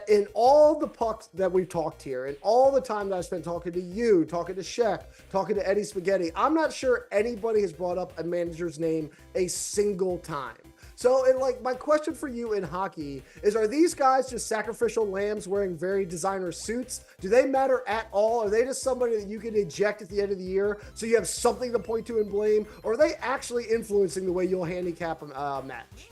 Yet in all the pucks that we've talked here, and all the time that I spent talking to you, talking to Shaq, talking to Eddie Spaghetti, I'm not sure anybody has brought up a manager's name a single time. So, and like my question for you in hockey is, are these guys just sacrificial lambs wearing very designer suits? Do they matter at all? Are they just somebody that you can eject at the end of the year so you have something to point to and blame? Or are they actually influencing the way you'll handicap a match?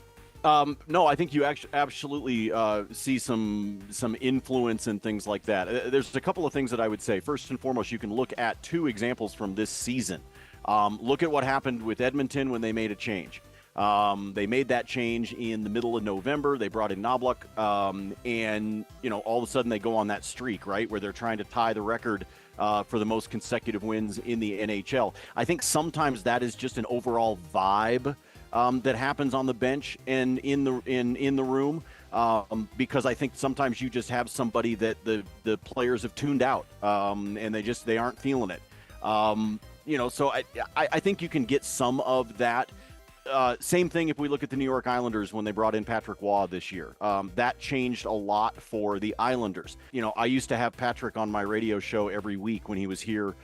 No, I think you actually absolutely see some influence and things like that. There's a couple of things that I would say. First and foremost, you can look at two examples from this season. Look at what happened with Edmonton when they made a change. They made that change in the middle of November. They brought in Knoblauch, and all of a sudden they go on that streak, right, where they're trying to tie the record for the most consecutive wins in the NHL. I think sometimes that is just an overall vibe that happens on the bench and in the room, because I think sometimes you just have somebody that the players have tuned out, and they aren't feeling it. So I think you can get some of that. Same thing if we look at the New York Islanders when they brought in Patrick Waugh this year. That changed a lot for the Islanders. I used to have Patrick on my radio show every week when he was here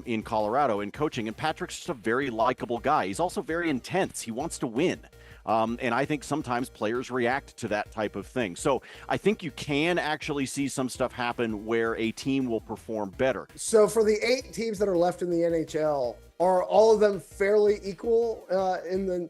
in Colorado and coaching, and Patrick's just a very likable guy. He's also very intense. He wants to win. And I think sometimes players react to that type of thing. So I think you can actually see some stuff happen where a team will perform better. So for the 8 teams that are left in the NHL, are all of them fairly equal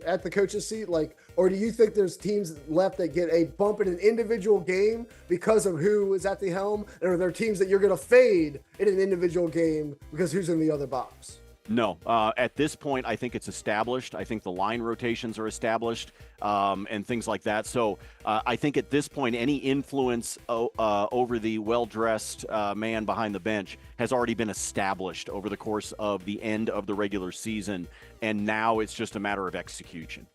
at the coach's seat? Or do you think there's teams left that get a bump in an individual game because of who is at the helm? And are there teams that you're going to fade in an individual game because who's in the other box? No, at this point, I think it's established. I think the line rotations are established, and things like that. So I think at this point, any influence over the well-dressed man behind the bench has already been established over the course of the end of the regular season, and now it's just a matter of execution.